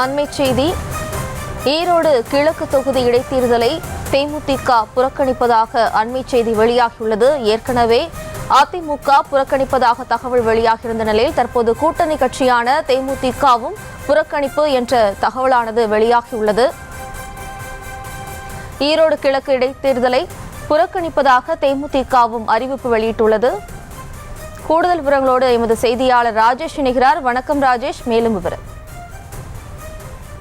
அண்மை செய்தி. ஈரோடு கிழக்கு தொகுதி இடைத்தேர்தலை தேமுதிக புறக்கணிப்பதாக அண்மை செய்தி வெளியாகியுள்ளது. ஏற்கனவே அதிமுக புறக்கணிப்பதாக தகவல் வெளியாகியிருந்த நிலையில் தற்போது கூட்டணி கட்சியான தேமுதிகவும் புறக்கணிப்பு என்ற தகவலானது வெளியாகியுள்ளது. ஈரோடு கிழக்கு இடைத்தேர்தலை புறக்கணிப்பதாக தேமுதிகவும் அறிவிப்பு வெளியிட்டுள்ளது. கூடுதல் விவரங்களோடு எமது செய்தியாளர் ராஜேஷ் இணைகிறார். வணக்கம் ராஜேஷ், மேலும் விவரம்.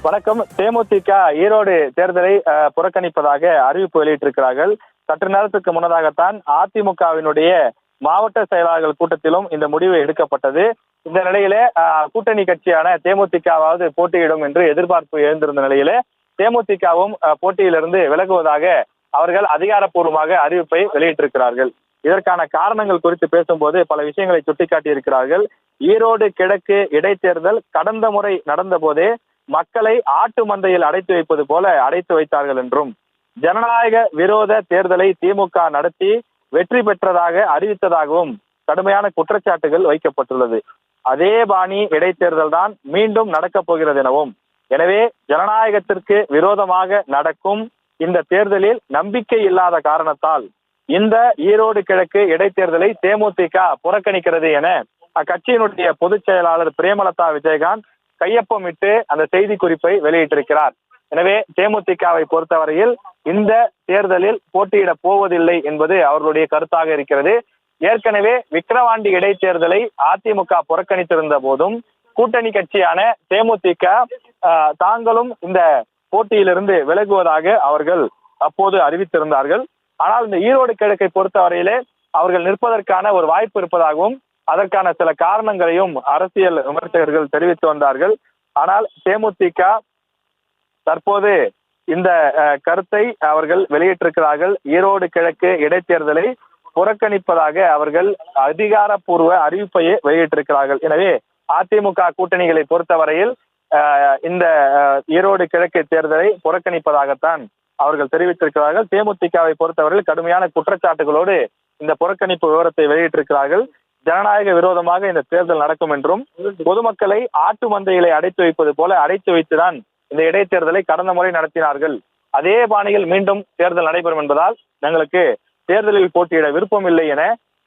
வணக்கம். தேமுதிக ஈரோடு தேர்தலை புறக்கணிப்பதாக அறிவிப்பு வெளியிட்டிருக்கிறார்கள். சற்று நேரத்துக்கு முன்னதாகத்தான் அதிமுகவினுடைய மாவட்ட செயலாளர்கள் கூட்டத்திலும் இந்த முடிவு எடுக்கப்பட்டது. இந்த நிலையிலே கூட்டணி கட்சியான தேமுதிகவாவது போட்டியிடும் என்று எதிர்பார்ப்பு எழுந்திருந்த நிலையிலே தேமுதிகவும் போட்டியிலிருந்து விலகுவதாக அவர்கள் அதிகாரப்பூர்வமாக அறிவிப்பை வெளியிட்டிருக்கிறார்கள். இதற்கான காரணங்கள் குறித்து பேசும்போது பல விஷயங்களை சுட்டிக்காட்டியிருக்கிறார்கள். ஈரோடு கிழக்கு இடைத்தேர்தல் கடந்த முறை நடந்த போதே மக்களை ஆட்டு மந்தையில் அடைத்து வைப்பது போல அடைத்து வைத்தார்கள் என்றும், ஜனநாயக விரோத தேர்தலை திமுக நடத்தி வெற்றி பெற்றதாக அறிவித்ததாகவும் கடுமையான குற்றச்சாட்டுகள் வைக்கப்பட்டுள்ளது. அதே பாணி இடைத்தேர்தல் தான் மீண்டும் நடக்கப் போகிறது எனவும், எனவே ஜனநாயகத்திற்கு விரோதமாக நடக்கும் இந்த தேர்தலில் நம்பிக்கை இல்லாத காரணத்தால் இந்த ஈரோடு கிழக்கு இடைத்தேர்தலை தேமுதிக புறக்கணிக்கிறது என அக்கட்சியினுடைய பொதுச் செயலாளர் பிரேமலதா விஜயகாந்த் கையொப்பமிட்டு அந்த செய்தி குறிப்பை வெளியிட்டிருக்கிறார். எனவே தேமுதிகவை பொறுத்தவரையில் இந்த தேர்தலில் போட்டியிட போவதில்லை என்பது அவர்களுடைய கருத்தாக இருக்கிறது. ஏற்கனவே விக்கிரவாண்டி இடைத்தேர்தலை அதிமுக புறக்கணித்திருந்த போதும் கூட்டணி கட்சியான தேமுதிக தாங்களும் இந்த போட்டியிலிருந்து விலகுவதாக அவர்கள் அப்போது அறிவித்திருந்தார்கள். ஆனால் இந்த ஈரோடு கிழக்கை பொறுத்தவரையிலே அவர்கள் நிற்பதற்கான ஒரு வாய்ப்பு இருப்பதாகவும் அதற்கான சில காரணங்களையும் அரசியல் விமர்சகர்கள் தெரிவித்து வந்தார்கள். ஆனால் தேமுதிக தற்போது இந்த கருத்தை அவர்கள் வெளியிட்டிருக்கிறார்கள். ஈரோடு கிழக்கு இடைத்தேர்தலை புறக்கணிப்பதாக அவர்கள் அதிகாரப்பூர்வ அறிவிப்பையே வெளியிட்டிருக்கிறார்கள். எனவே அதிமுக கூட்டணிகளை பொறுத்தவரையில் இந்த ஈரோடு கிழக்கு தேர்தலை புறக்கணிப்பதாகத்தான் அவர்கள் தெரிவித்திருக்கிறார்கள். தேமுதிகவை பொறுத்தவரையில் கடுமையான குற்றச்சாட்டுகளோடு இந்த புறக்கணிப்பு விவரத்தை வெளியிட்டிருக்கிறார்கள். ஜனநாயக விரோதமாக இந்த தேர்தல் நடக்கும் என்றும், பொதுமக்களை ஆட்டு மந்தைகளை அடைத்து வைப்பது போல அடைத்து வைத்துதான் இந்த இடைத்தேர்தலை கடந்த முறை நடத்தினார்கள். அதே பாணியில் மீண்டும் தேர்தல் நடைபெறும் என்பதால் எங்களுக்கு தேர்தலில் போட்டியிட விருப்பம் இல்லை என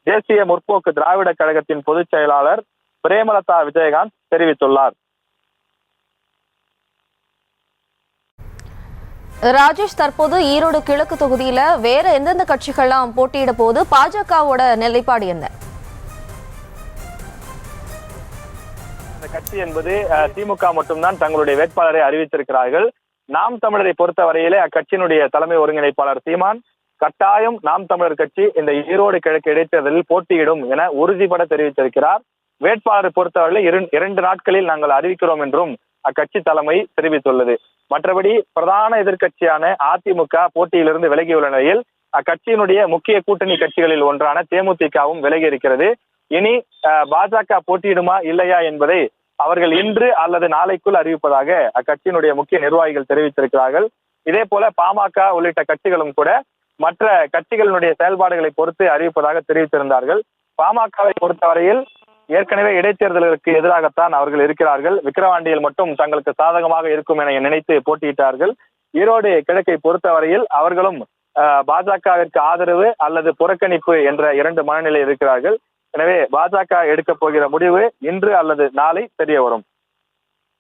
தேசிய முற்போக்கு திராவிட கழகத்தின் பொதுச் செயலாளர் பிரேமலதா விஜயகாந்த் தெரிவித்துள்ளார். ராஜேஷ், தற்போது ஈரோடு கிழக்கு தொகுதியில வேற எந்தெந்த கட்சிகள்லாம் போட்டியிட போது பாஜகவோட நிலைப்பாடு என்ன? இந்த கட்சி என்பது திமுக மட்டும்தான் தங்களுடைய வேட்பாளரை அறிவித்திருக்கிறார்கள். நாம் தமிழரை பொறுத்தவரையிலே அக்கட்சியினுடைய தலைமை ஒருங்கிணைப்பாளர் சீமான் கட்டாயம் நாம் தமிழர் கட்சி இந்த ஈரோடு கிழக்கு இடைத்தேர்தலில் போட்டியிடும் என உறுதிபட தெரிவித்திருக்கிறார். வேட்பாளரை பொறுத்தவரையில் 2 நாட்களில் நாங்கள் அறிவிக்கிறோம் என்றும் அக்கட்சி தலைமை தெரிவித்துள்ளது. மற்றபடி பிரதான எதிர்கட்சியான அதிமுக போட்டியிலிருந்து விலகியுள்ள நிலையில் அக்கட்சியினுடைய முக்கிய கூட்டணி கட்சிகளில் ஒன்றான தேமுதிகவும் விலகி இருக்கிறது. இனி பாஜக போட்டியிடுமா இல்லையா என்பதை அவர்கள் இன்று அல்லது நாளைக்குள் அறிவிப்பதாக அக்கட்சியினுடைய முக்கிய நிர்வாகிகள் தெரிவித்திருக்கிறார்கள். இதே போல பாமக உள்ளிட்ட கட்சிகளும் கூட மற்ற கட்சிகளினுடைய செயல்பாடுகளை பொறுத்து அறிவிப்பதாக தெரிவித்திருந்தார்கள். பாமகவை பொறுத்தவரையில் ஏற்கனவே இடைத்தேர்தல்களுக்கு எதிராகத்தான் அவர்கள் இருக்கிறார்கள். விக்கிரவாண்டியில் மட்டும் தங்களுக்கு சாதகமாக இருக்கும் என நினைத்து போட்டியிட்டார்கள். ஈரோடு கிழக்கை பொறுத்தவரையில் அவர்களும் பாஜகவிற்கு ஆதரவு அல்லது புறக்கணிப்பு என்ற 2 மனநிலை இருக்கிறார்கள். எனவே பாஜக எடுக்க போகிற முடிவு இன்று அல்லது நாளை தெரிய வரும்.